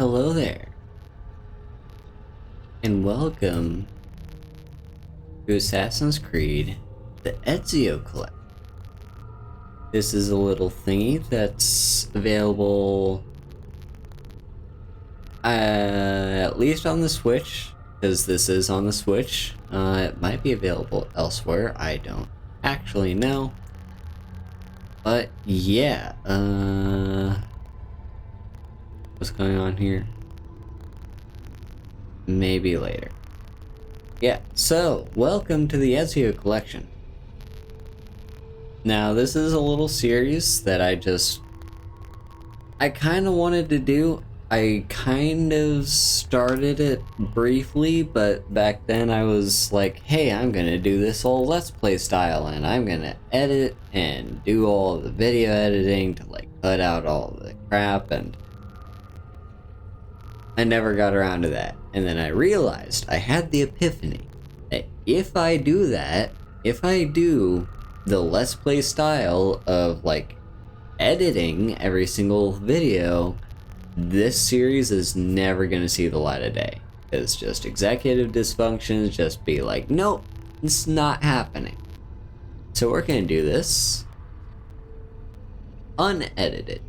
Hello there, and welcome to Assassin's Creed, the Ezio Collection. This is a little thingy that's available at least on the Switch, because this is on the Switch. It might be available elsewhere, I don't actually know. But yeah, what's going on here? Maybe later. Yeah, so, welcome to the Ezio Collection. Now, this is a little series that I kind of wanted to do. I kind of started it briefly, but back then I was like, hey, I'm gonna do this all Let's Play style, and I'm gonna edit and do all the video editing to like cut out all the crap, and I never got around to that. And then I realized, I had the epiphany, that if I do that, if I do the Let's Play style of like editing every single video, this series is never gonna see the light of day. It's just executive dysfunctions, just be like, nope, it's not happening. So we're gonna do this unedited.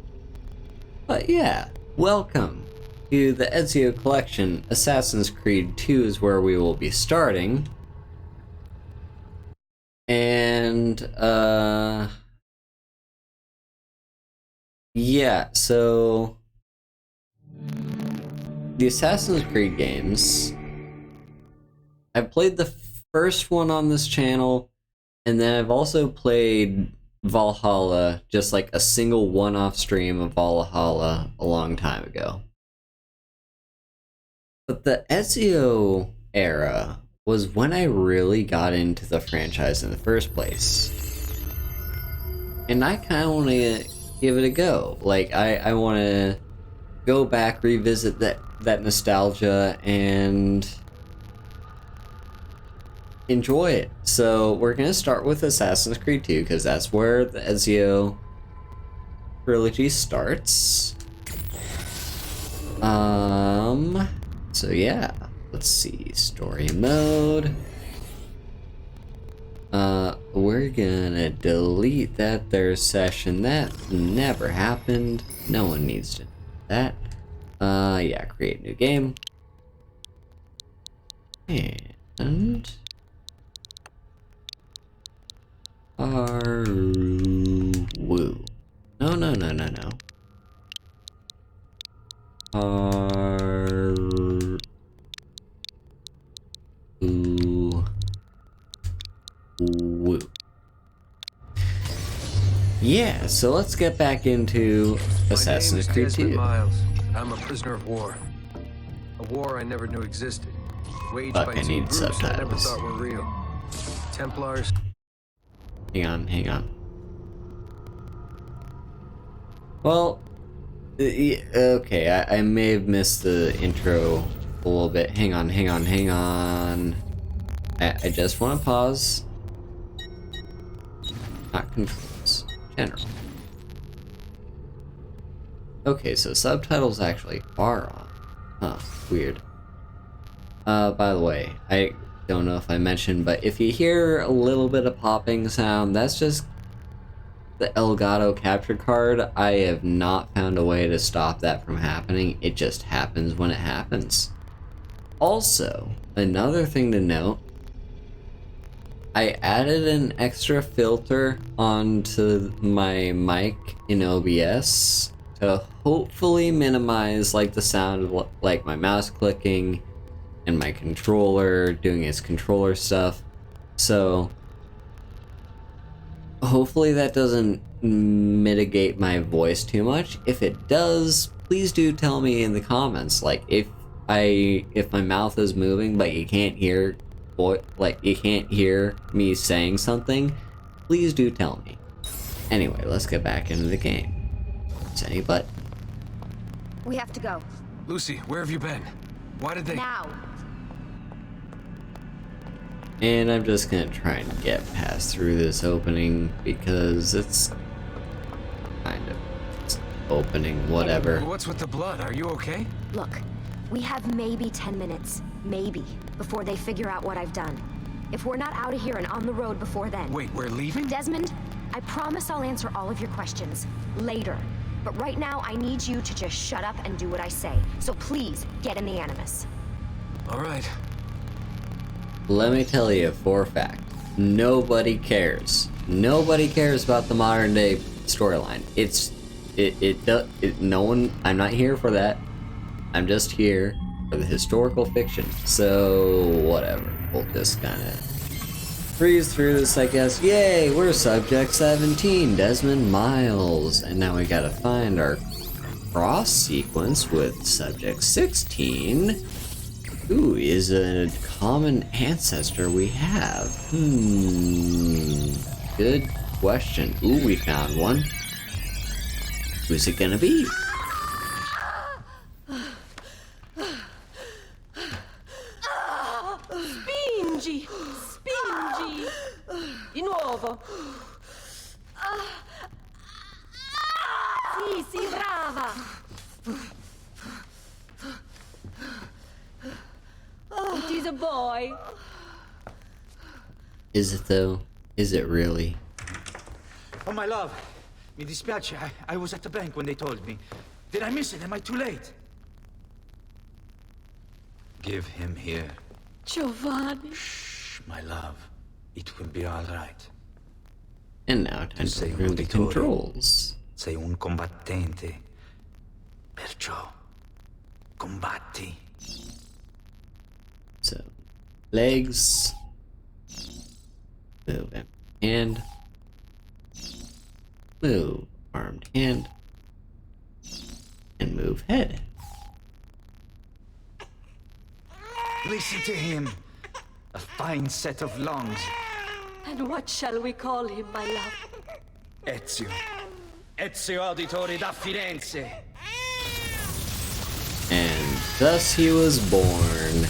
But yeah, welcome to the Ezio Collection. Assassin's Creed 2 is where we will be starting. And, yeah, so the Assassin's Creed games, I've played the first one on this channel, and then I've also played Valhalla, just like a single one-off stream of Valhalla a long time ago. But the Ezio era was when I really got into the franchise in the first place. And I kind of want to give it a go. Like, I want to go back, revisit that nostalgia, and enjoy it. So we're going to start with Assassin's Creed 2, because that's where the Ezio trilogy starts. So yeah, let's see, story mode. We're gonna delete that there session. That never happened. No one needs to know that. Yeah, create new game. And Haru. No. Haru. Yeah, so let's get back into Assassin's Creed 2. Miles. I'm a prisoner of war. A war I never knew existed. Waged by two groups I never thought were real. Templars. Hang on. Well, okay, I may have missed the intro a little bit. Hang on. I just want to pause. Not controls. General. Okay, so subtitles actually are on. Huh, weird. By the way, I don't know if I mentioned, but if you hear a little bit of popping sound, that's just the Elgato capture card. I have not found a way to stop that from happening. It just happens when it happens. Also, another thing to note, I added an extra filter onto my mic in OBS to hopefully minimize like the sound of like my mouse clicking and my controller doing its controller stuff. So hopefully that doesn't mitigate my voice too much. If it does, please do tell me in the comments. Like if my mouth is moving but you can't hear me saying something, please do tell me. Anyway, let's get back into the game. It's any but. We have to go. Lucy, where have you been? Why did they... Now. And I'm just gonna try and get past through this opening because it's kind of opening, whatever. What's with the blood? Are you okay? Look, we have maybe 10 minutes, maybe, before they figure out what I've done. If we're not out of here and on the road before then... Wait, we're leaving? Desmond, I promise I'll answer all of your questions later. But right now, I need you to just shut up and do what I say. So please, get in the Animus. All right. Let me tell you for a fact, nobody cares. Nobody cares about the modern day storyline. No one, I'm not here for that. I'm just here for the historical fiction. So, whatever. We'll just kind of breeze through this, I guess. Yay, we're Subject 17, Desmond Miles. And now we gotta find our cross sequence with Subject 16. Who is a common ancestor we have? Good question. Ooh, we found one. Who's it gonna be? Spingi! Spingi! Di nuovo! Sì, sì, brava! It is a boy. Is it though? Is it really? Oh, my love. Mi dispiace. I was at the bank when they told me. Did I miss it? Am I too late? Give him here. Giovanni. Shh, my love. It will be all right. And now time to Sei un learn the uditore. controls. Sei un combattente. Perciò, combatti. So, legs. Move empty hand. Move armed hand. And move head. Listen to him. A fine set of lungs. And what shall we call him, my love? Ezio. Ezio Auditore da Firenze. And thus he was born.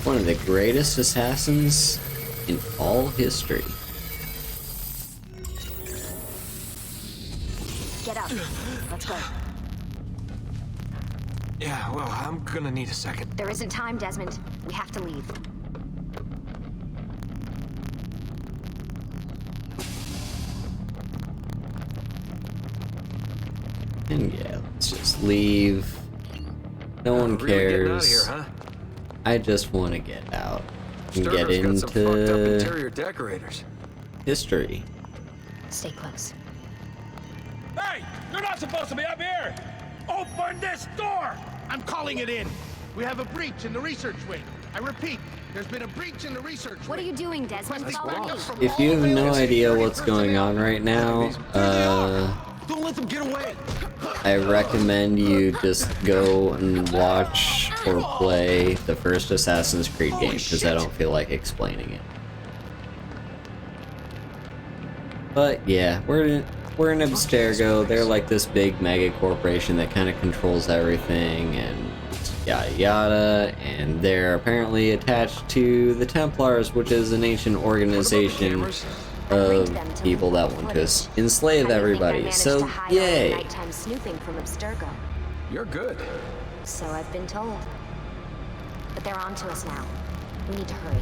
One of the greatest assassins in all history. Get up. Let's go. Yeah, well, I'm gonna need a second. There isn't time, Desmond. We have to leave. And yeah, let's just leave. No one Really getting out of cares. here, huh? I just want to get out and Sturger's get got some fucked up into interior decorators. history. Stay close. Hey! You're not supposed to be up here! Open this door! I'm calling it in. We have a breach in the research wing. I repeat, there's been a breach in the research wing. What are you doing, Desmond? That's Follow me. wrong. If you have no idea what's going on right now, Don't let them get away. I recommend you just go and watch or play the first Assassin's Creed game, because I don't feel like explaining it. But yeah, we're in Abstergo. They're like this big mega corporation that kind of controls everything and yada yada, and they're apparently attached to the Templars, which is an ancient organization of people that want to enslave everybody. So yay! Nighttime snooping from Abstergo. You're good. So I've been told. But they're on to us now. We need to hurry.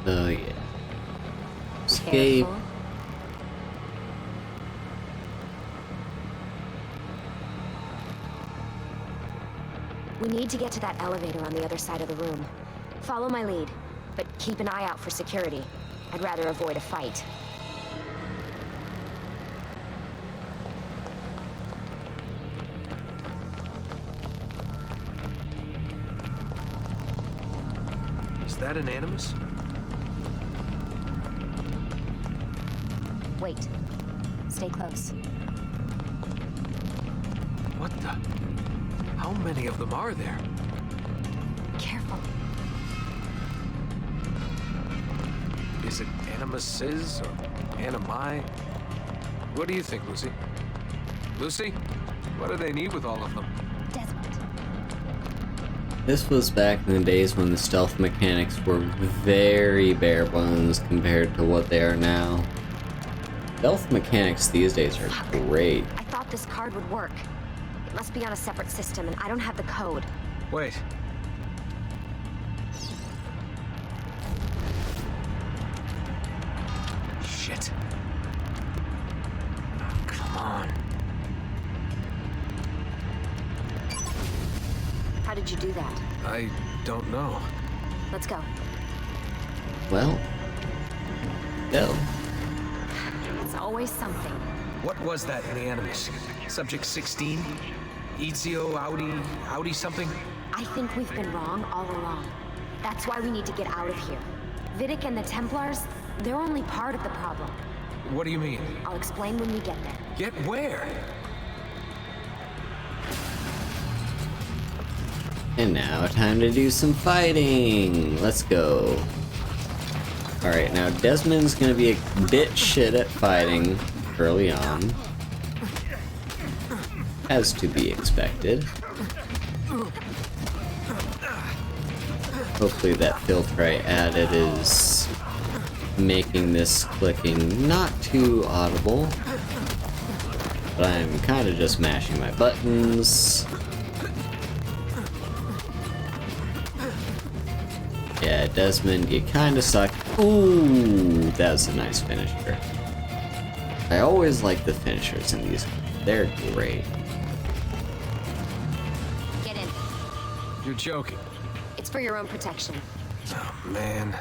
Oh yeah. Escape. Careful. We need to get to that elevator on the other side of the room. Follow my lead, but keep an eye out for security. I'd rather avoid a fight. Is that an Animus? Wait. Stay close. What the? How many of them are there? Careful. Is it Animuses or Animi? What do you think, Lucy? Lucy? What do they need with all of them? Desmond. This was back in the days when the stealth mechanics were very bare bones compared to what they are now. Stealth mechanics these days are great. I thought this card would work. It must be on a separate system, and I don't have the code. Wait. Shit. Come on. How did you do that? I don't know. Let's go. Well, no. It's always something. What was that in the Animus? Subject 16? Ezio, Audi something? I think we've been wrong all along. That's why we need to get out of here. Vidic and the Templars, they're only part of the problem. What do you mean? I'll explain when we get there. Get where? And now time to do some fighting. Let's go. Alright, now Desmond's gonna be a bit shit at fighting early on. As to be expected. Hopefully that filter I added is making this clicking not too audible. But I'm kind of just mashing my buttons. Yeah, Desmond, you kinda suck. Ooh, that was a nice finisher. I always like the finishers in these. They're great. Get in. You're joking. It's for your own protection. Oh, man.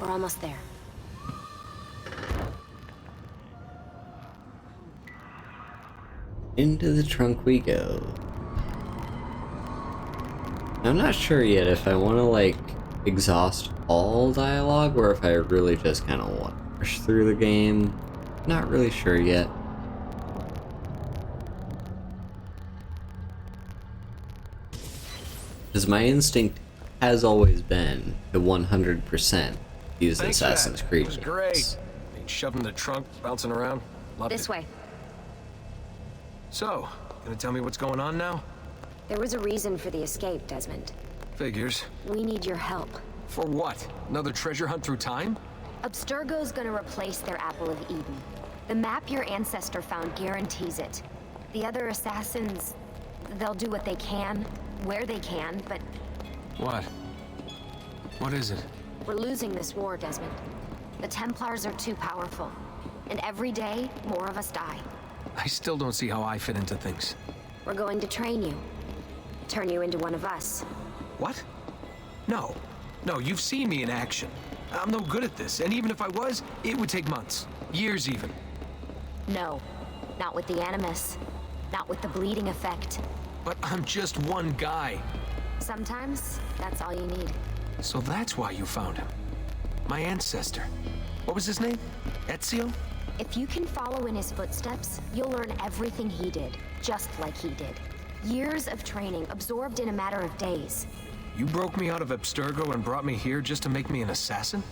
We're almost there. Into the trunk we go. I'm not sure yet if I want to, like, exhaust all dialogue or if I really just kind of want to push through the game. Not really sure yet. Because my instinct has always been to 100% use Thanks for Assassin's that. Creed It was games. great. Being shoved in the trunk, bouncing around. Loved This it. way. So, gonna tell me what's going on now? There was a reason for the escape, Desmond. Figures. We need your help. For what? Another treasure hunt through time? Abstergo's gonna replace their Apple of Eden. The map your ancestor found guarantees it. The other assassins, they'll do what they can, where they can, but What? What is it? we're losing this war, Desmond. The Templars are too powerful. And every day, more of us die. I still don't see how I fit into things. We're going to train you. Turn you into one of us. What? No. No, you've seen me in action. I'm no good at this, and even if I was, it would take months. Years even. No, not with the Animus. Not with the bleeding effect. But I'm just one guy. Sometimes, that's all you need. So that's why you found him. My ancestor. What was his name? Ezio? If you can follow in his footsteps, you'll learn everything he did, just like he did. Years of training, absorbed in a matter of days. You broke me out of Abstergo and brought me here just to make me an assassin?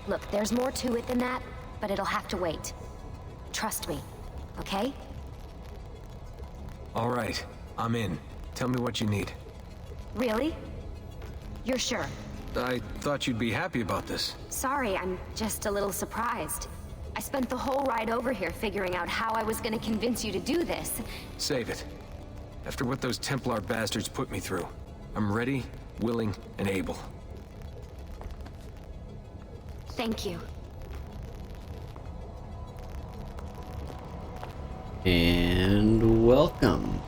Look, there's more to it than that, but it'll have to wait. Trust me, okay? All right, I'm in. Tell me what you need. Really? You're sure? I thought you'd be happy about this. Sorry, I'm just a little surprised. I spent the whole ride over here figuring out how I was gonna convince you to do this. Save it. After what those Templar bastards put me through, I'm ready, willing, and able. Thank you. And welcome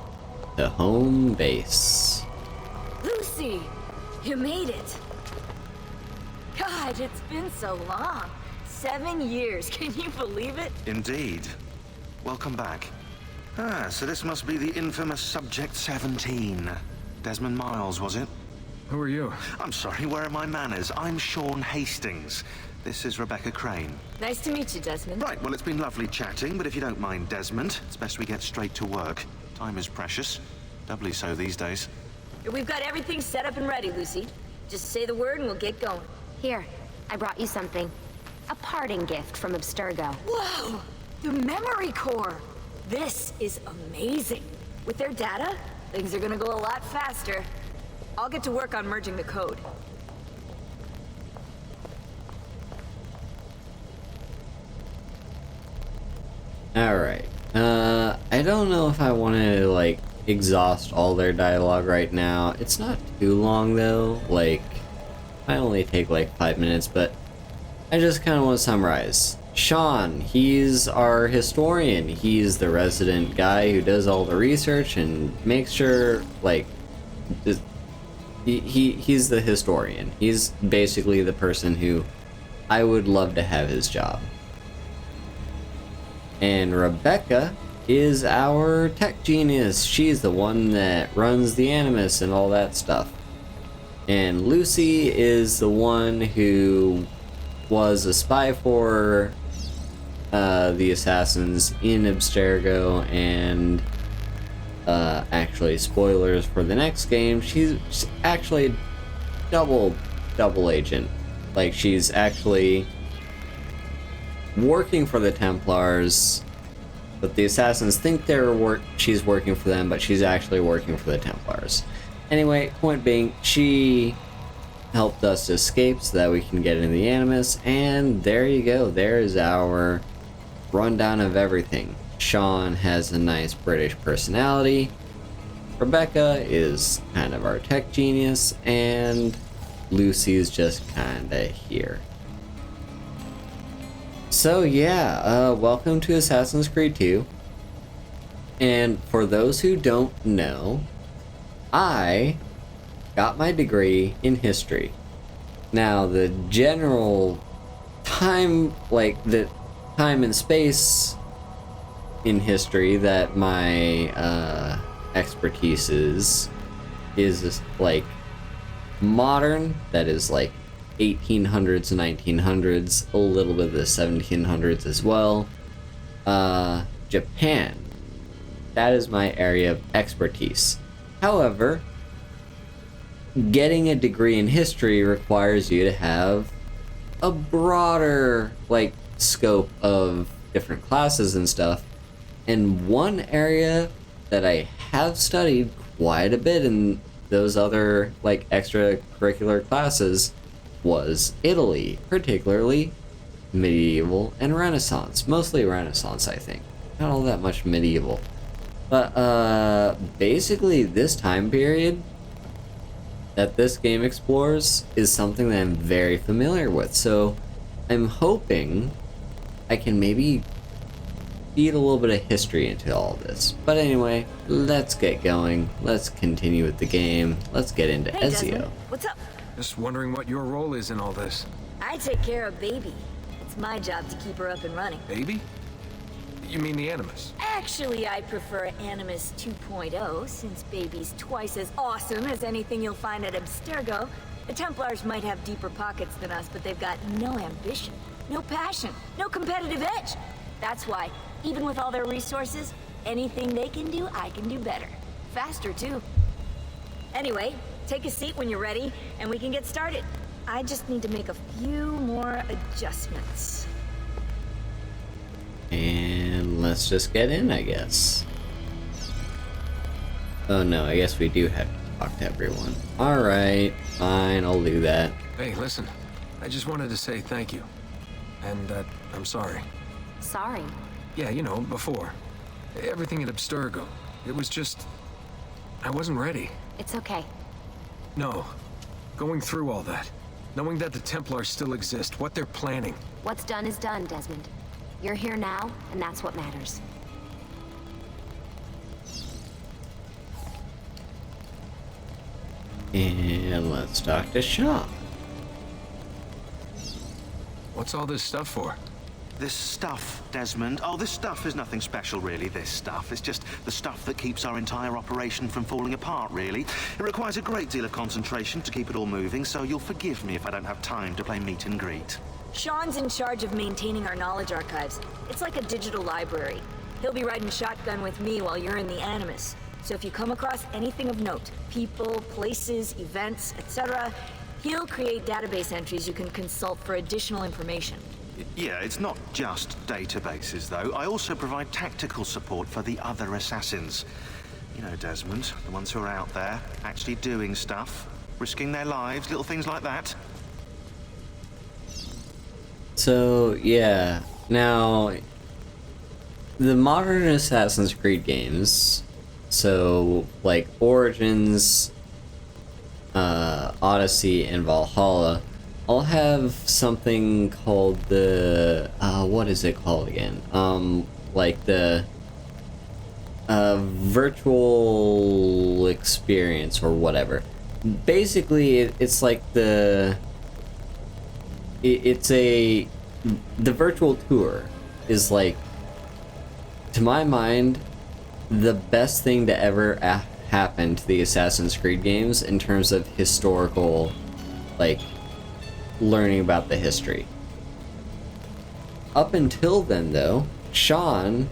to home base. Lucy, you made it. God, it's been so long. 7 years, can you believe it? Indeed. Welcome back. Ah, so this must be the infamous Subject 17. Desmond Miles, was it? Who are you? I'm sorry, where are my manners? I'm Sean Hastings. This is Rebecca Crane. Nice to meet you, Desmond. Right, well, it's been lovely chatting, but if you don't mind, Desmond, it's best we get straight to work. Time is precious. Doubly so these days. We've got everything set up and ready, Lucy. Just say the word and we'll get going. Here, I brought you something. A parting gift from Abstergo. Whoa! The memory core! This is amazing. With their data, things are gonna go a lot faster. I'll get to work on merging the code. Alright. I don't know if I want to, like, exhaust all their dialogue right now. It's not too long, though. Like, I only take, like, 5 minutes, but I just kind of want to summarize. Sean, he's our historian. He's the resident guy who does all the research and makes sure, like, he's the historian. He's basically the person who I would love to have his job. And Rebecca is our tech genius. She's the one that runs the Animus and all that stuff. And Lucy is the one who was a spy for the assassins in Abstergo, and actually, spoilers for the next game, she's actually double agent. Like, she's actually working for the Templars, but the assassins think she's working for them, but she's actually working for the Templars. Anyway, point being, she helped us escape so that we can get into the Animus, and there you go. There is our rundown of everything. Sean has a nice British personality. Rebecca is kind of our tech genius, and Lucy's just kinda here. So yeah, welcome to Assassin's Creed 2. And for those who don't know, I got my degree in history. Now, the general time, like the time and space in history that my expertise is like modern, that is like 1800s, 1900s, a little bit of the 1700s as well. Japan. That is my area of expertise. However, getting a degree in history requires you to have a broader, like, scope of different classes and stuff. And one area that I have studied quite a bit in those other, like, extracurricular classes was Italy, particularly medieval and Renaissance. Mostly Renaissance, I think. Not all that much medieval. But, basically this time period that this game explores is something that I'm very familiar with. So I'm hoping I can maybe feed a little bit of history into all this. But anyway, let's get going. Let's continue with the game. Let's get into Hey, Ezio. Desmond. What's up? Just wondering what your role is in all this. I take care of Baby. It's my job to keep her up and running. Baby? You mean the Animus? Actually, I prefer Animus 2.0, since Baby's twice as awesome as anything you'll find at Abstergo. The Templars might have deeper pockets than us, but they've got no ambition, no passion, no competitive edge. That's why, even with all their resources, anything they can do, I can do better. Faster, too. Anyway, take a seat when you're ready, and we can get started. I just need to make a few more adjustments. And let's just get in, I guess. Oh no, I guess we do have to talk to everyone. Alright, fine, I'll do that. Hey, listen. I just wanted to say thank you. And that I'm sorry. Sorry. Yeah, you know, before. Everything at Abstergo. It was just... I wasn't ready. It's okay. No. Going through all that. Knowing that the Templars still exist, what they're planning. What's done is done, Desmond. You're here now, and that's what matters. And let's talk to Sean. What's all this stuff for? This stuff, Desmond. Oh, this stuff is nothing special, really, this stuff. It's just the stuff that keeps our entire operation from falling apart, really. It requires a great deal of concentration to keep it all moving, so you'll forgive me if I don't have time to play meet and greet. Sean's in charge of maintaining our knowledge archives. It's like a digital library. He'll be riding shotgun with me while you're in the Animus. So if you come across anything of note, people, places, events, etc., he'll create database entries you can consult for additional information. Yeah, it's not just databases, though. I also provide tactical support for the other assassins. You know, Desmond, the ones who are out there, actually doing stuff, risking their lives, little things like that. So, yeah, now, the modern Assassin's Creed games, so like Origins, Odyssey, and Valhalla, all have something called the what is it called again? Like the virtual experience or whatever. Basically, it's like the virtual tour is like, to my mind, the best thing to ever happen to the Assassin's Creed games in terms of historical, like, learning about the history. Up until then, though, Sean,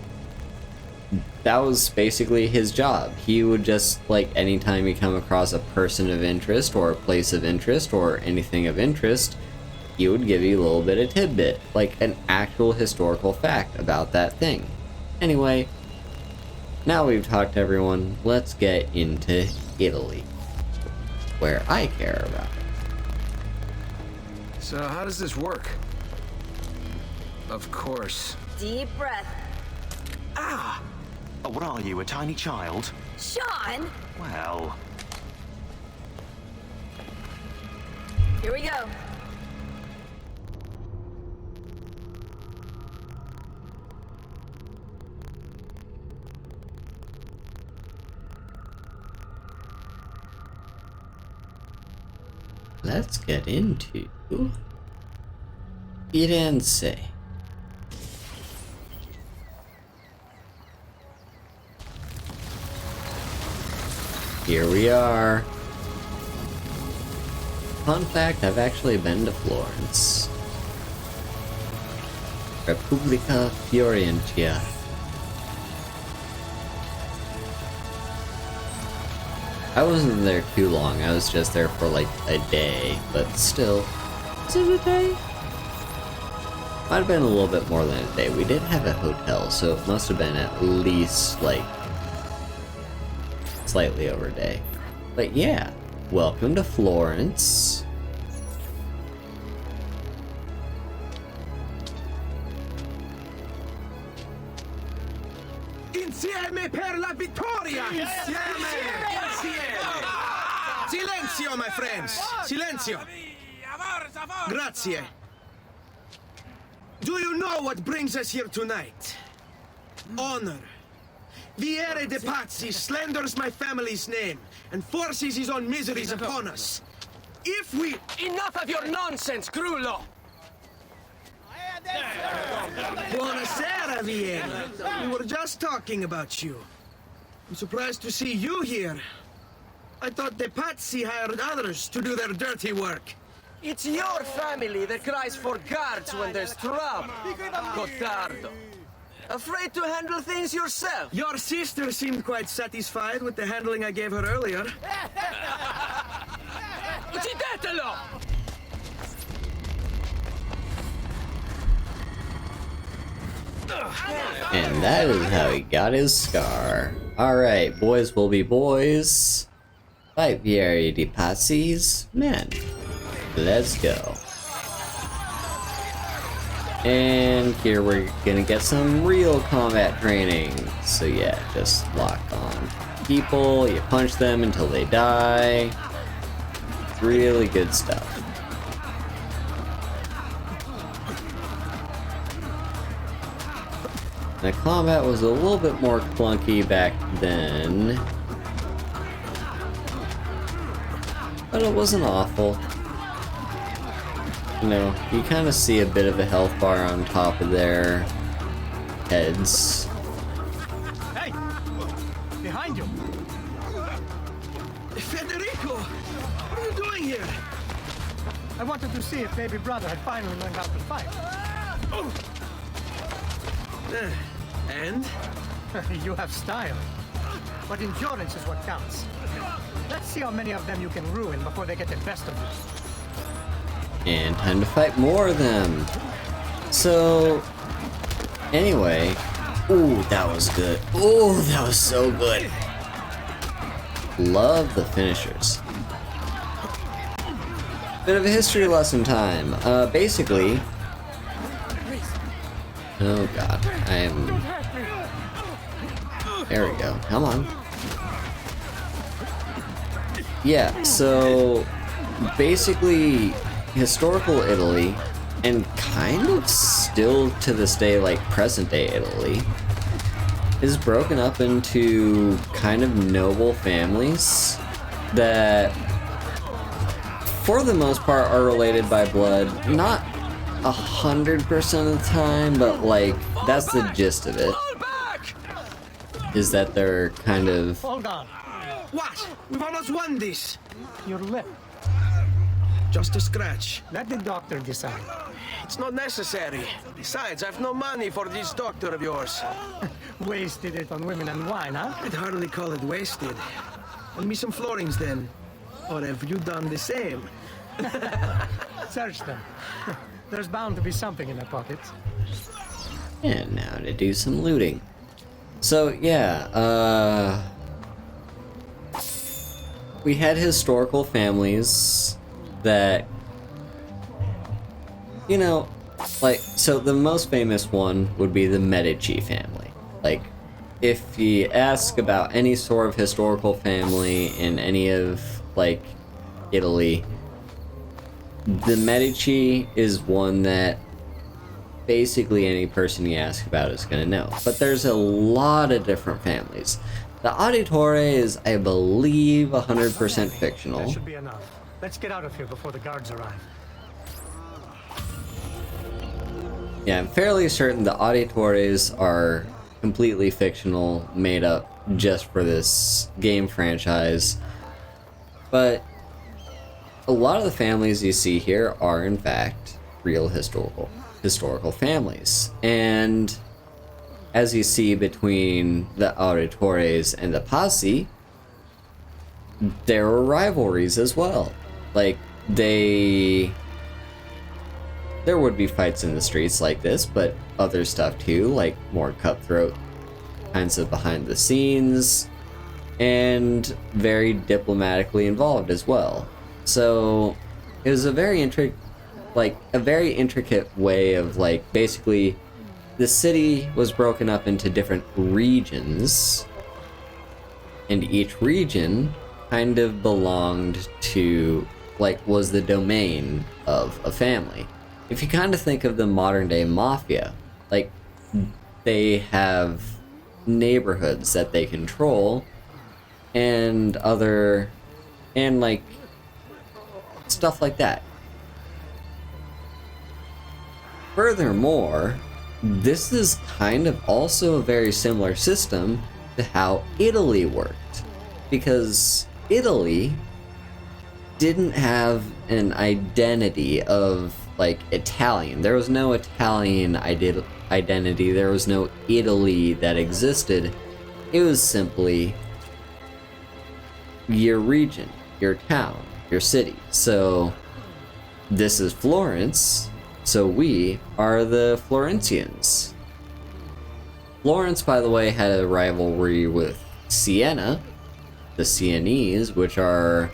that was basically his job. He would just, like, anytime you come across a person of interest or a place of interest or anything of interest, he would give you a little bit of tidbit, like an actual historical fact about that thing. Anyway, now we've talked to everyone, let's get into Italy, where I care about it. So how does this work? Of course. Deep breath. Ah! Oh, what are you, a tiny child? Sean! Well... Here we go. Let's get into Firenze. Here we are. Fun fact, I've actually been to Florence. Repubblica Fiorentina. I wasn't there too long, I was just there for like a day, but still. Is it a day? Might have been a little bit more than a day. We did have a hotel, so it must have been at least like slightly over a day. But yeah, welcome to Florence. Insieme per la vittoria! Insieme! Silenzio, my friends! Silenzio! Grazie. Do you know what brings us here tonight? Honor. Viere de Pazzi slanders my family's name and forces his own miseries upon us. If we... Enough of your nonsense, Grullo! Buonasera, Viera. We were just talking about you. I'm surprised to see you here. I thought the Pazzi hired others to do their dirty work. It's your family that cries for guards when there's trouble, Gottardo. Afraid to handle things yourself? Your sister seemed quite satisfied with the handling I gave her earlier. Uccidetelo! And that is how he got his scar. Alright, boys will be boys. Fight Vieri di Pazzi's men. Let's go. And here we're gonna get some real combat training. So yeah, just lock on people, you punch them until they die. Really good stuff. The combat was a little bit more clunky back then, but it wasn't awful. You know, you kind of see a bit of a health bar on top of their heads. Hey! Behind you! Federico! What are you doing here? I wanted to see if baby brother had finally learned how to fight. And? You have style. But endurance is what counts. Let's see how many of them you can ruin before they get the best of you. And time to fight more of them. So, anyway. Ooh, that was good. Ooh, that was so good. Love the finishers. Bit of a history lesson time. Basically... Oh god, I am There we go. Come on. Yeah, so basically historical Italy, and kind of still to this day, like present day Italy, is broken up into kind of noble families that for the most part are related by blood. Not 100% of the time, but like that's the gist of it. Is that they're kind of... Hold on. What? We've almost won this. Your lip. Just a scratch. Let the doctor decide. It's not necessary. Besides, I've no money for this doctor of yours. Wasted it on women and wine, huh? I'd hardly call it wasted. Lend me some florins then. Or have you done the same? Search them. There's bound to be something in their pockets. And now to do some looting. So yeah, we had historical families that, you know, like, so the most famous one would be the Medici family. Like, if you ask about any sort of historical family in any of, like, Italy, the Medici is one that basically any person you ask about is going to know. But there's a lot of different families. The Auditore is, I believe, 100% fictional. That should be enough. Let's get out of here before the guards arrive. Yeah, I'm fairly certain the Auditores are completely fictional, made up just for this game franchise. But a lot of the families you see here are, in fact, real historical families. And as you see between the Auditores and the Pazzi, there were rivalries as well. Like, there would be fights in the streets like this, but other stuff too, like more cutthroat kinds of behind the scenes, and very diplomatically involved as well. So it was a very intricate way of, like, basically the city was broken up into different regions, and each region kind of belonged to, like, was the domain of a family. If you kind of think of the modern day mafia, like, they have neighborhoods that they control and like stuff like that. Furthermore, this is kind of also a very similar system to how Italy worked, because Italy didn't have an identity of, like, Italian. There was no Italian identity. There was no Italy that existed. It was simply your region, your town, your city. So this is Florence, so we are the Florentians. Florence, by the way, had a rivalry with Siena, the Sienese, which are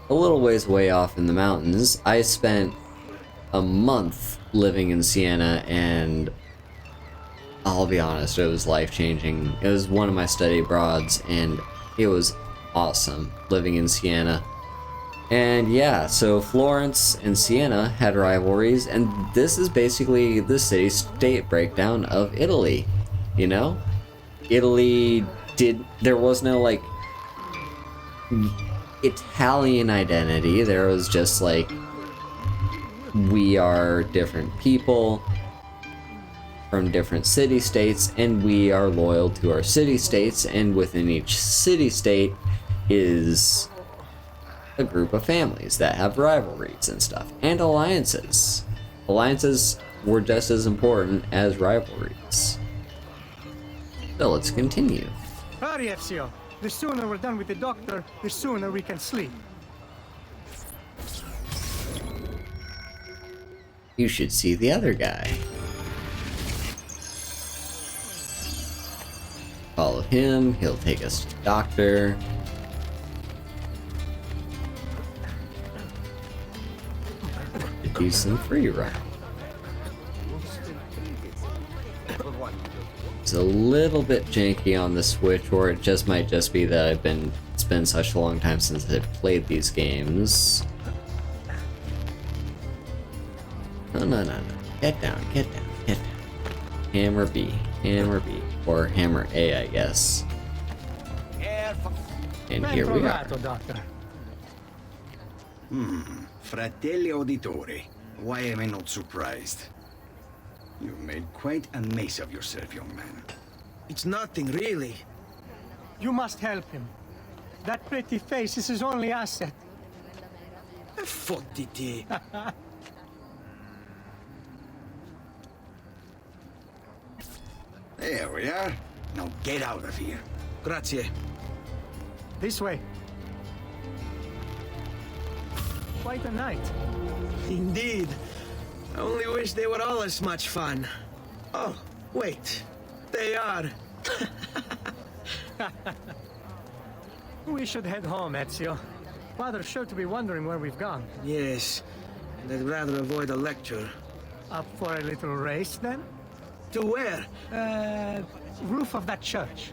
a little ways way off in the mountains. I spent a month living in Siena, and I'll be honest, it was life-changing. It was one of my study abroads, and it was awesome living in Siena. And yeah, so Florence and Siena had rivalries, and this is basically the city-state breakdown of Italy, you know? There was no, like, Italian identity. There was just, like, we are different people from different city-states, and we are loyal to our city-states, and within each city-state is a group of families that have rivalries and stuff, and alliances. Alliances were just as important as rivalries. So let's continue. Hurry, Ezio. The sooner we're done with the doctor, the sooner we can sleep. You should see the other guy. Follow him, he'll take us to the doctor. To do some free run. It's a little bit janky on the Switch, or it just might just be that it's been such a long time since I've played these games. No. Get down. Hammer B, or hammer A, I guess. And here we are. Fratelli Auditori, why am I not surprised? You made quite a mess of yourself, young man. It's nothing, really. You must help him. That pretty face is his only asset. Fottiti. There we are. Now get out of here. Grazie. This way. Quite a night. Indeed. I only wish they were all as much fun. Oh, wait. They are. We should head home, Ezio. Father's sure to be wondering where we've gone. Yes. And I'd rather avoid a lecture. Up for a little race, then? To where? Roof of that church.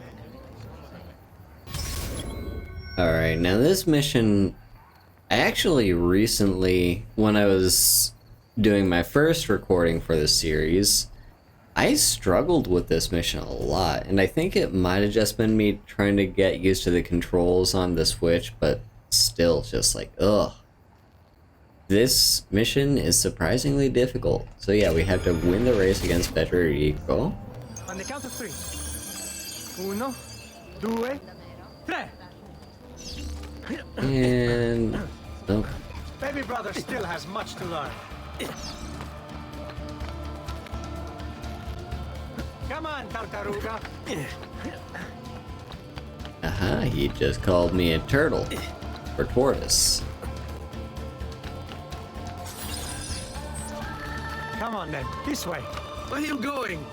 Alright, now this mission, I actually recently, when I was doing my first recording for this series, I struggled with this mission a lot, and I think it might have just been me trying to get used to the controls on the Switch, but still just like, ugh. This mission is surprisingly difficult. So yeah, we have to win the race against Federico. On the count of 3. 1, 2, 3. And... oh. Baby brother still has much to learn. Come on, Tartaruga. Aha, he just called me a turtle. Or tortoise. Come on then, this way. Where are you going?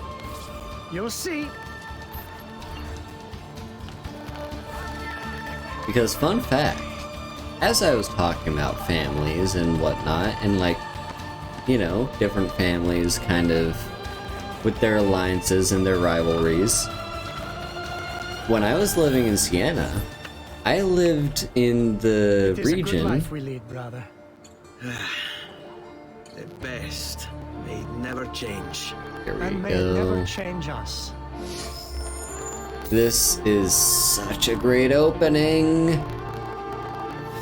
You'll see. Because fun fact, as I was talking about families and whatnot, and like, you know, different families kind of with their alliances and their rivalries, when I was living in Siena, I lived in the It is region. a good life we lead, brother. The best. They'd never change. Here we And may it never go. change us. This is such a great opening.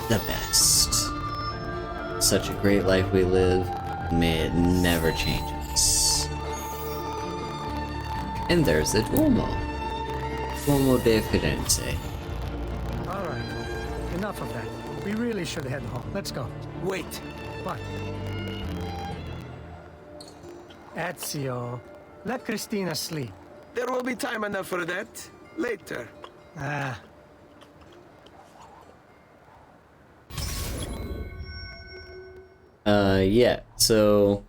The best. Such a great life we live. May it never change us. And there's the Duomo. Duomo de Firenze. All right, enough of that. We really should head home. Let's go. Wait. What? Ezio, let Christina sleep. There will be time enough for that. Later. Ah. Yeah, so...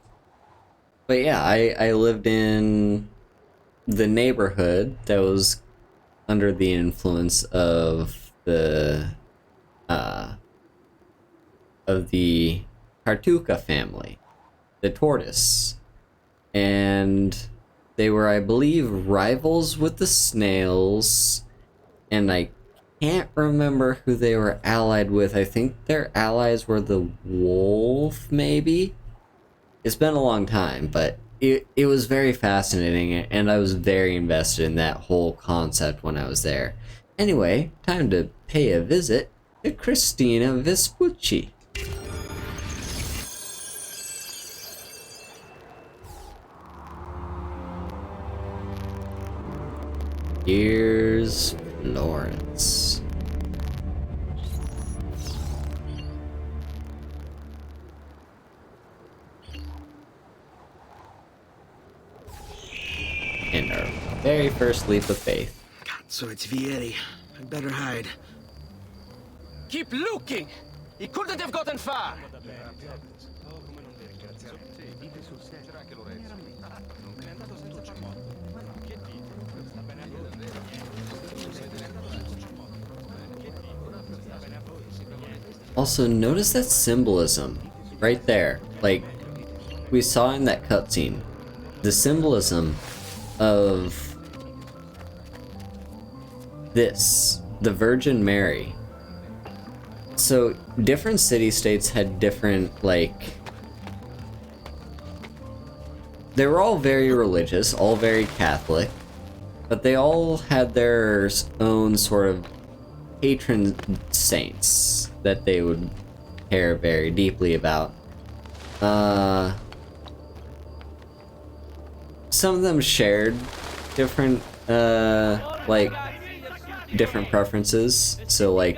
But yeah, I lived in the neighborhood that was under the influence of the Tartuca family, the tortoise. And they were, I believe, rivals with the snails, and I can't remember who they were allied with. I think their allies were the wolf, maybe? It's been a long time, but it was very fascinating, and I was very invested in that whole concept when I was there. Anyway, time to pay a visit to Christina Vespucci. Here's Florence. And our very first leap of faith. So it's Vieri. I'd better hide. Keep looking! He couldn't have gotten far! Also, notice that symbolism right there. Like, we saw in that cutscene. The symbolism of the Virgin Mary. So different city-states had different, like, they were all very religious, all very Catholic, but they all had their own sort of patron saints that they would care very deeply about. Some of them shared different, like, different preferences. So, like,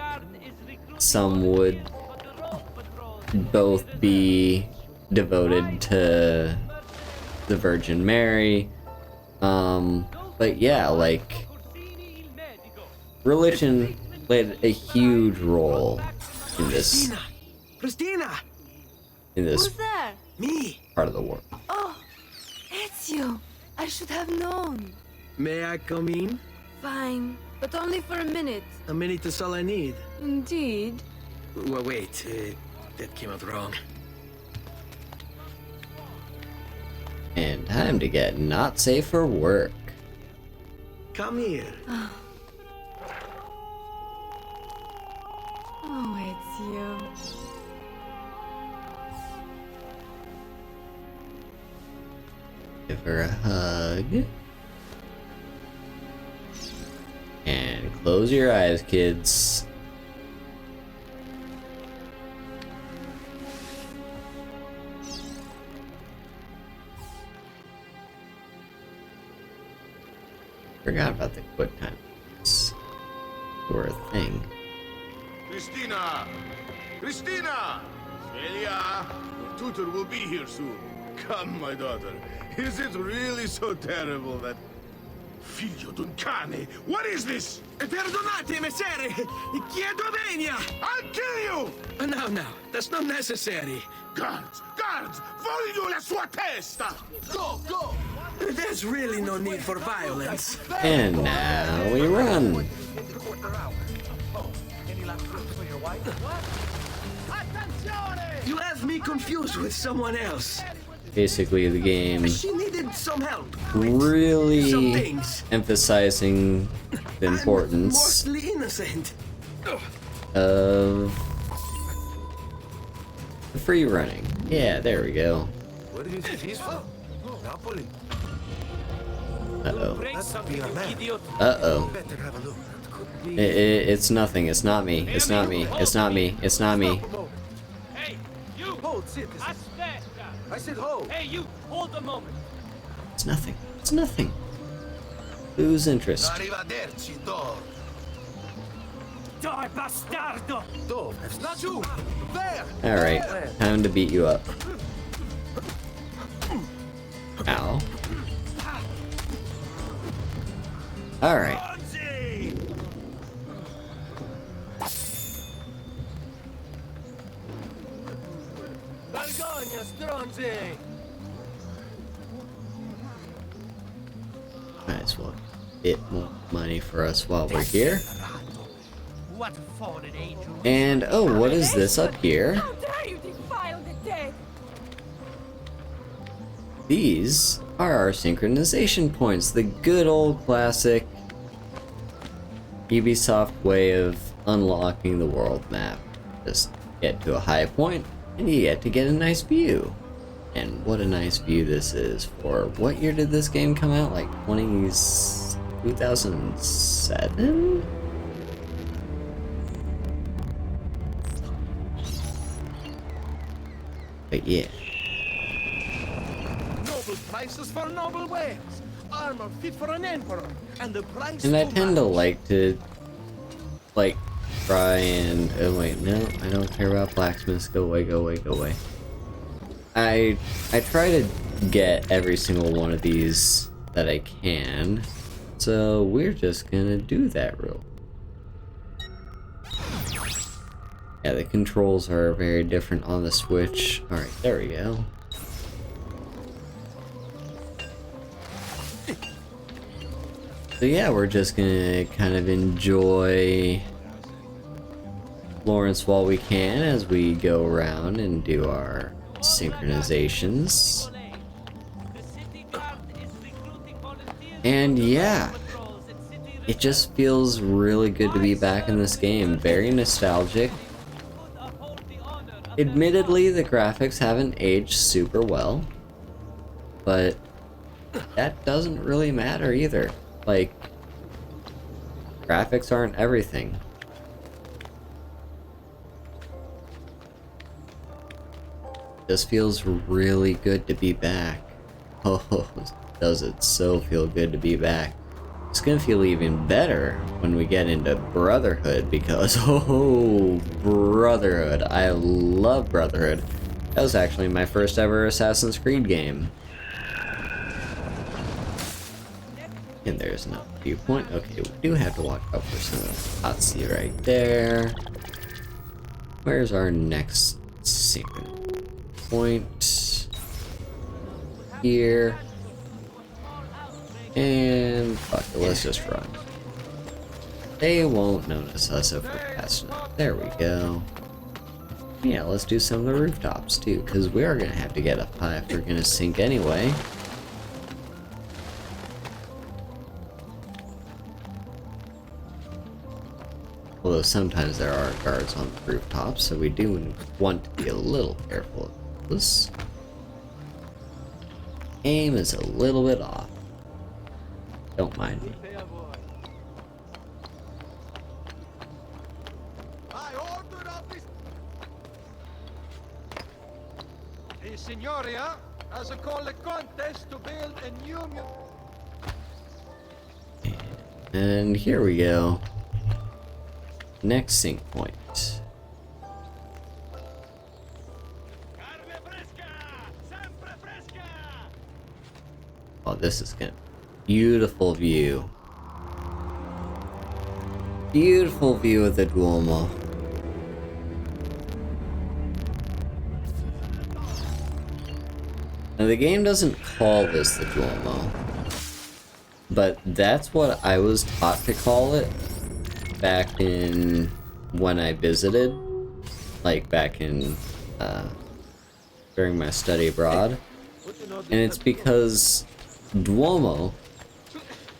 some would both be devoted to the Virgin Mary. But yeah, like, religion played a huge role in this. Christina! In this Who's there? Me! part of the world. Oh, Ezio. I should have known. May I come in? Fine, but only for a minute. A minute is all I need. Indeed. Well, wait, that came out wrong. And time to get not safe for work. Come here. Oh, Ezio. Give her a hug. And close your eyes, kids. Forgot about the quick times. Were a thing. Christina! Christina! Celia! Your tutor will be here soon. Come, my daughter. Is it really so terrible that... Figlio d'un cane! What is this? Perdonate, messere! Chiedo venia! I'll kill you! No, that's not necessary. Guards! Guards! Voglio la sua testa! Go, go! There's really no need for violence. And now we run. You have me confused with someone else. Basically, the game She needed some help. really Some things. emphasizing the importance Mostly innocent. of the free running. Yeah, there we go. Where do you think he's from? Napoli. Uh-oh. That's idiot. Uh-oh. Better have a look. That could be. It's nothing. It's not me. It's not me. It's not me. It's not me. Hey, you! Hold, citizen. I said hold. Hey, you! Hold a moment! It's nothing. It's nothing. Lose interest. Arrivederci, Dor. Die, bastardo! Dor, it's not you. There. Alright, time to beat you up. Ow. Alright. Vergogna, stronzi! Might as well get more money for us while we're here. What fallen angel! And, oh, what is this up here? How dare you defile the dead? These are our synchronization points, the good old classic Ubisoft way of unlocking the world map. Just get to a high point and you get to get a nice view. And what a nice view this is for, what year did this game come out? Like 2007? But yeah. Noble prices for noble wares! Armor fit for an emperor! And the price And I too tend to much. like to, like, try and, oh wait, no, I don't care about blacksmiths, go away, go away, go away. I try to get every single one of these that I can, so we're just gonna do that real. Yeah, the controls are very different on the Switch. Alright, there we go. So yeah, we're just gonna kind of enjoy Florence while we can as we go around and do our synchronizations. And yeah, it just feels really good to be back in this game. Very nostalgic. Admittedly, the graphics haven't aged super well, but that doesn't really matter either. Like, graphics aren't everything. This feels really good to be back. Oh, does it so feel good to be back. It's gonna feel even better when we get into Brotherhood, because oh, Brotherhood. I love Brotherhood. That was actually my first ever Assassin's Creed game. And there's no viewpoint. Okay, we do have to watch out for some Nazi right there. Where's our next synchron point? Here. And fuck it, let's just run. They won't notice us if we're fast enough. There we go. Yeah, let's do some of the rooftops too, because we are gonna have to get up high if we're gonna sink anyway. Although sometimes there are guards on the rooftops, so we do want to be a little careful of this. Aim is a little bit off. Don't mind me. The Signoria has a call a contest to build a new And here we go. Next sync point. Oh, this is gonna beautiful view. Beautiful view of the Duomo. Now the game doesn't call this the Duomo, but that's what I was taught to call it back in when I visited, like back in during my study abroad. And it's because Duomo,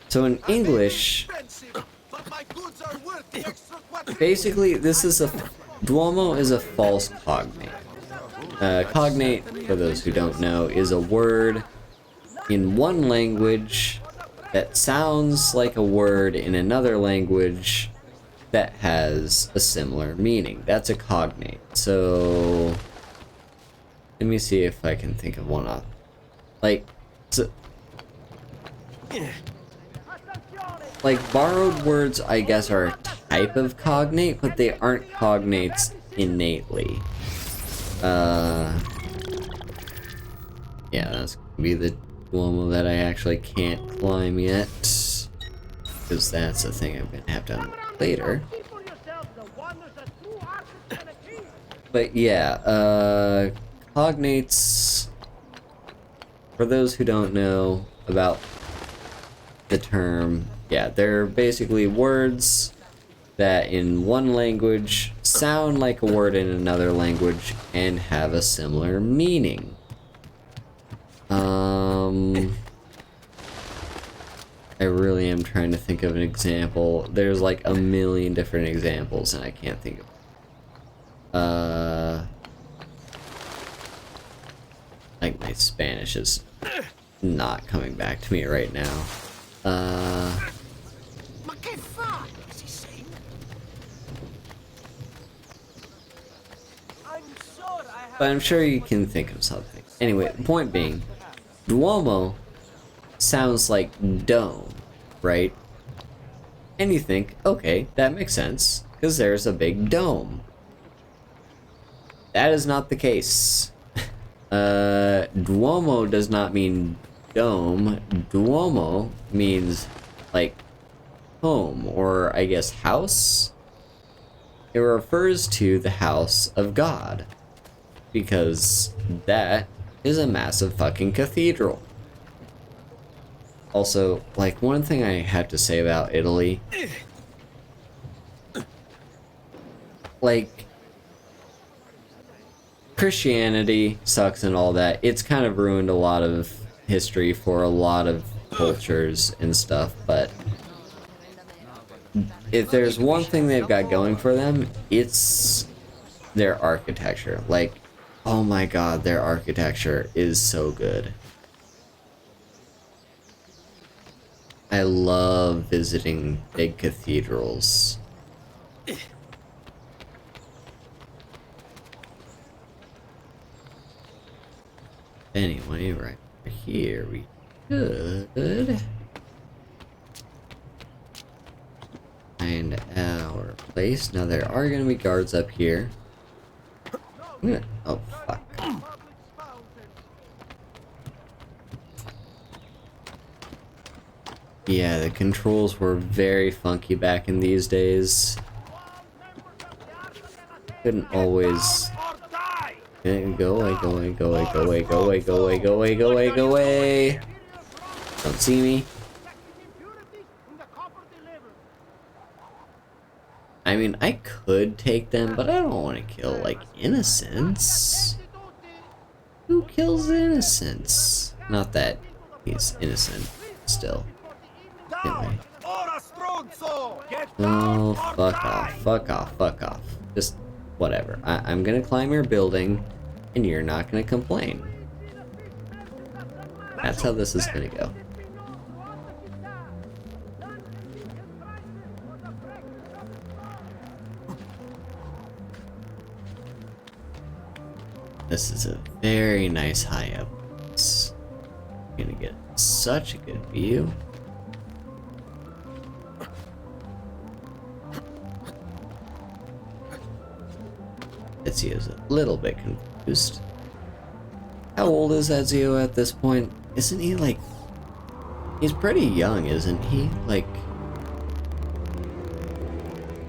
so in English, basically this is a Duomo is a false cognate. Cognate, for those who don't know, is a word in one language that sounds like a word in another language that has a similar meaning. That's a cognate. So let me see if I can think of one off. Like, so, like borrowed words, I guess, are a type of cognate, but they aren't cognates innately. Yeah, that's gonna be the Duomo that I actually can't climb yet, because that's a thing I'm gonna have done later. But yeah, cognates, for those who don't know about the term, yeah, they're basically words that in one language sound like a word in another language and have a similar meaning. I really am trying to think of an example. There's like a million different examples and I can't think of. Like my Spanish is not coming back to me right now. But I'm sure you can think of something. Anyway, the point being, Duomo sounds like dome, right? And you think, okay, that makes sense, because there's a big dome. That is not the case. Duomo does not mean dome. Duomo means, like, home, or I guess house? It refers to the house of God, because that is a massive fucking cathedral. Also, like, one thing I have to say about Italy, like, Christianity sucks and all that. It's kind of ruined a lot of history for a lot of cultures and stuff, but if there's one thing they've got going for them, it's their architecture. Like, oh my god, their architecture is so good. I love visiting big cathedrals. Anyway, right here we could find our place. Now there are going to be guards up here. Oh, fuck. Yeah, the controls were very funky back in these days. Couldn't always... Go away, go away, go away, go away, go away, go away, go away, go away, go away. Don't see me. I mean, I could take them, but I don't want to kill, like, innocents. Who kills innocents? Not that he's innocent, still. Anyway. Oh, fuck off, fuck off, fuck off. Just, whatever. I'm gonna climb your building, and you're not gonna complain. That's how this is gonna go. This is a very nice high up. You're gonna get such a good view. Ezio's a little bit confused. How old is Ezio at this point? Isn't he like... He's pretty young, isn't he? Like...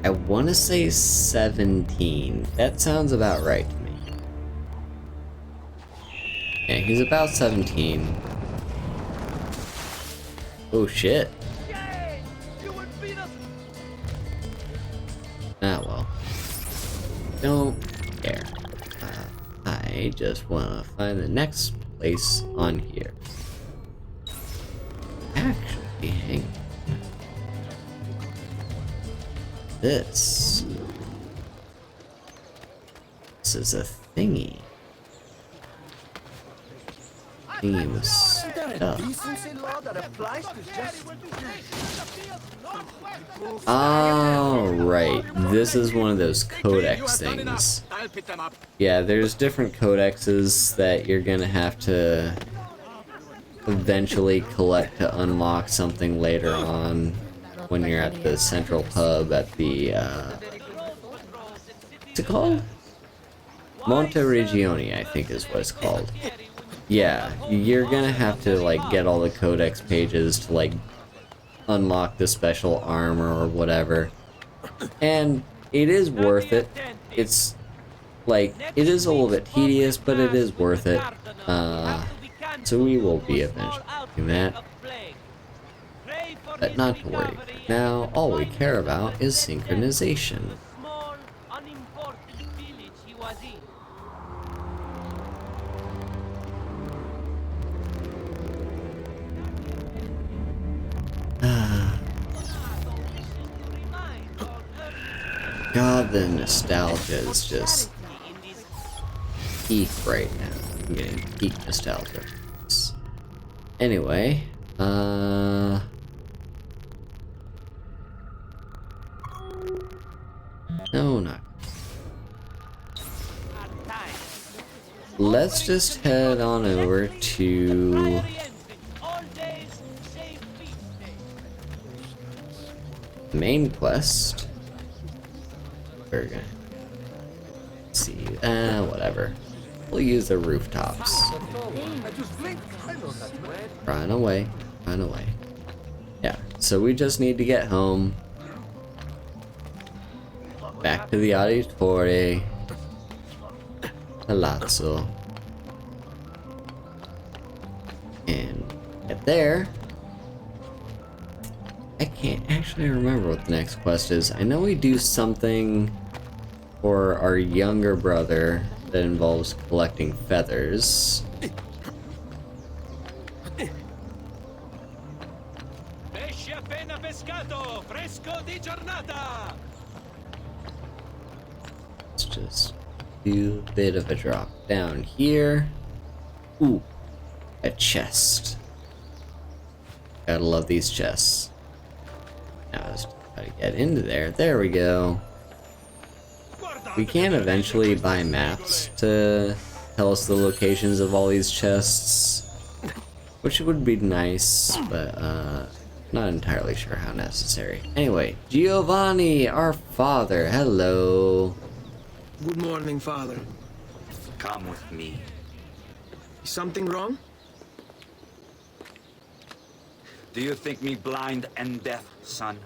I want to say 17. That sounds about right to me. Yeah, he's about 17. Oh shit. Ah well. Don't care. I just want to find the next place on here. Actually, hang on. This is a thingy. Thingy with stuff. Oh, right. This is one of those codex things. Yeah, there's different codexes that you're gonna have to eventually collect to unlock something later on when you're at the central hub at the, what's it called? Monte Regione, I think is what it's called. Yeah, you're gonna have to, like, get all the codex pages to, like, unlock the special armor or whatever. And it is worth it. It's, like, it is a little bit tedious, but it is worth it. So we will be eventually doing that. But not to worry. Now, all we care about is synchronization. God, the nostalgia is just peak right now. I'm getting peak nostalgia. Anyway, no, not. Let's just head on over to the main quest. We're gonna see, whatever. We'll use the rooftops. Run away, run away. Yeah, so we just need to get home. Back to the Auditore. Palazzo. And get there. I can't actually remember what the next quest is. I know we do something for our younger brother that involves collecting feathers. Let's just do a bit of a drop down here. Ooh, a chest. Gotta love these chests. Now let's try to get into there. There we go. We can eventually buy maps to tell us the locations of all these chests, which would be nice, but not entirely sure how necessary. Anyway, Giovanni, our father, hello. Good morning, Father. Come with me. Is something wrong? Do you think me blind and deaf, son?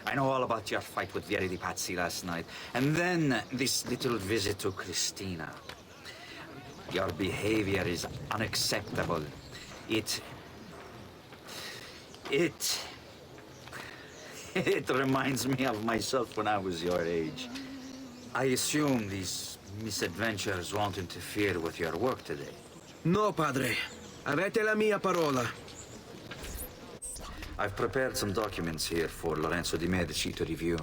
I know all about your fight with Vieri di Pazzi last night, and then this little visit to Christina. Your behavior is unacceptable. It reminds me of myself when I was your age. I assume these misadventures won't interfere with your work today. No, Padre. Avete la mia parola. I've prepared some documents here for Lorenzo di Medici to review.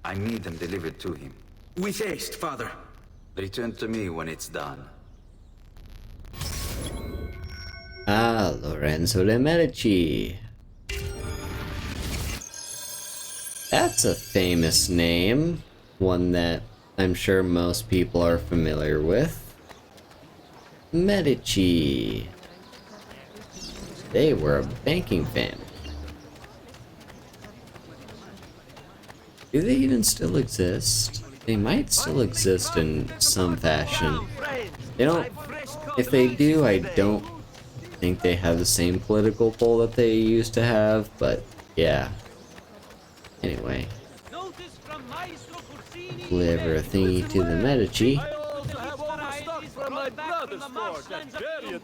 I need them delivered to him. With haste, Father. Return to me when it's done. Ah, Lorenzo de Medici. That's a famous name. One that I'm sure most people are familiar with. Medici. They were a banking family. Do they even still exist? They might still exist in some fashion. They don't. If they do, I don't think they have the same political pull that they used to have, but yeah. Anyway. Deliver a thingy to the Medici.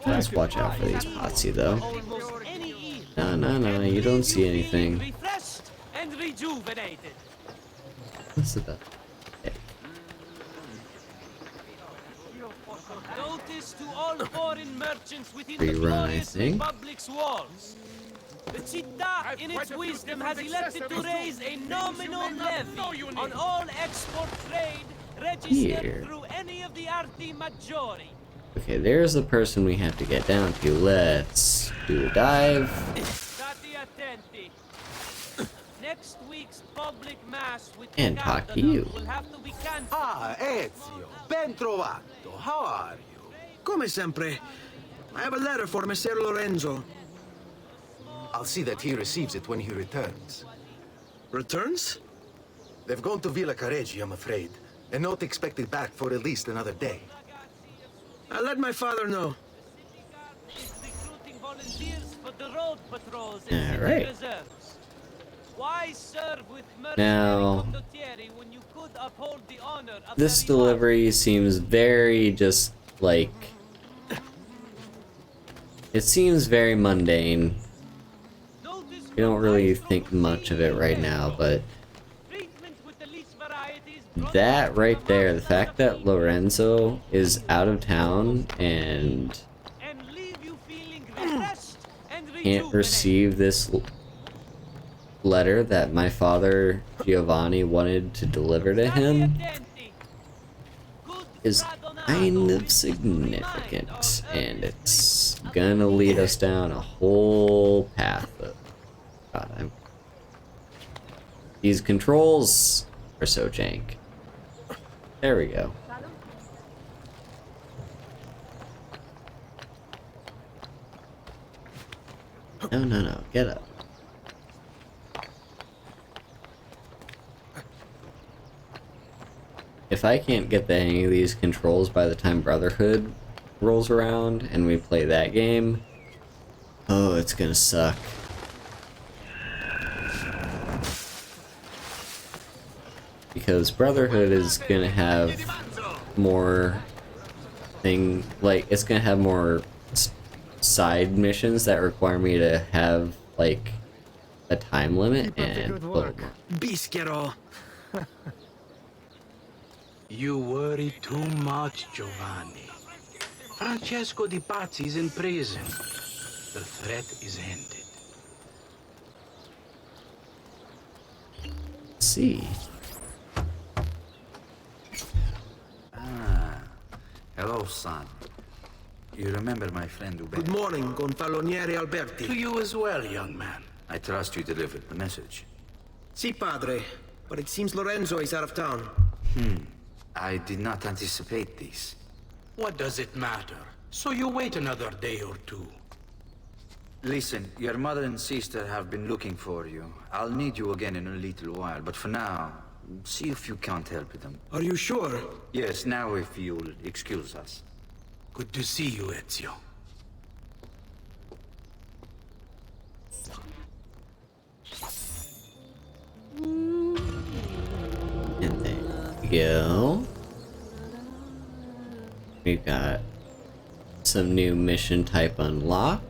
Let's watch out for these Pazzi though. No, you don't see anything. What's it about? Okay. Notice to all foreign merchants within Free the run, I glorious think. Republic's walls. The Città, in its wisdom, has elected to raise a nominal levy on all export trade registered Here. through any of the Arti Maggiori. Okay, there's the person we have to get down to. Let's do a dive. Stati attenti. Next week's public mass with And the talk to cardinal you. will have to be cancelled. Ah, Ezio, ben trovato. How are you? Come sempre. I have a letter for Messer Lorenzo. I'll see that he receives it when he returns. Returns? They've gone to Villa Careggi, I'm afraid, and not expected back for at least another day. I'll let my father know. Recruiting volunteers for the road patrols All and right. reserves. Why serve with Now, mercenary when you could uphold the honor of this the delivery seems very just like. It seems very mundane. You don't really think much of it right now, but that right there, the fact that Lorenzo is out of town and can't receive this letter that my father Giovanni wanted to deliver to him is kind of significant, and it's gonna lead us down a whole path of God, these controls are so jank. There we go. No, get up. If I can't get the hang of these controls by the time Brotherhood rolls around and we play that game, oh, it's gonna suck. Because Brotherhood is gonna have more it's gonna have more side missions that require me to have like a time limit, and Bisquero. You worry too much, Giovanni. Francesco Di Pazzi is in prison. The threat is ended. see. Ah, hello, son. You remember my friend Ube? Good morning, Gonfaloniere Alberti. To you as well, young man. I trust you delivered the message. Si, padre. But it seems Lorenzo is out of town. I did not anticipate this. What does it matter? So you wait another day or two. Listen, your mother and sister have been looking for you. I'll need you again in a little while, but for now, see if you can't help them. Are you sure? Yes, now if you'll excuse us. Good to see you, Ezio. And there we go. We've got some new mission type unlocked.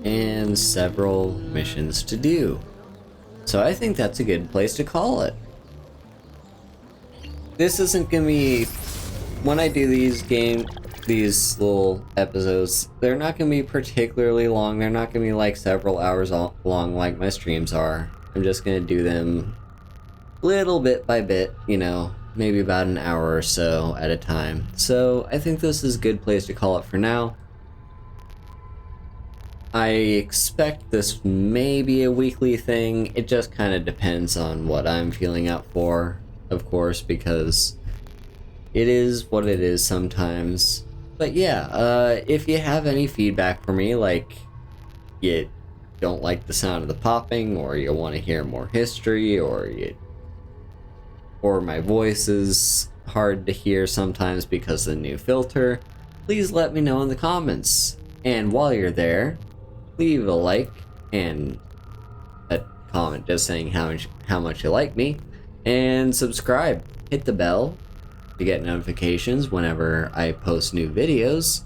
And several missions to do. So I think that's a good place to call it. This isn't gonna be... When I do these little episodes, they're not gonna be particularly long. They're not gonna be like several hours long like my streams are. I'm just gonna do them little bit by bit, you know, maybe about an hour or so at a time. So I think this is a good place to call it for now. I expect this may be a weekly thing. It just kind of depends on what I'm feeling up for, of course, because it is what it is sometimes. But yeah, if you have any feedback for me, like you don't like the sound of the popping, or you want to hear more history, or my voice is hard to hear sometimes because of the new filter, please let me know in the comments. And while you're there, leave a like and a comment just saying how much you like me, and subscribe. Hit the bell to get notifications whenever I post new videos.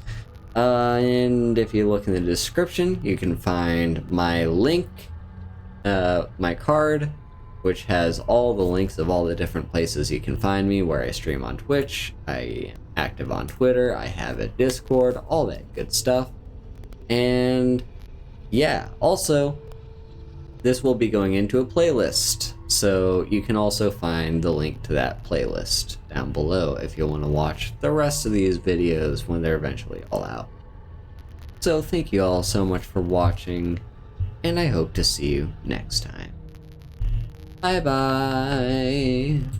And if you look in the description, you can find my link, my card, which has all the links of all the different places you can find me, where I stream on Twitch, I am active on Twitter, I have a Discord, all that good stuff. And yeah, also, this will be going into a playlist, so you can also find the link to that playlist down below if you want to watch the rest of these videos when they're eventually all out. So thank you all so much for watching, and I hope to see you next time. Bye bye!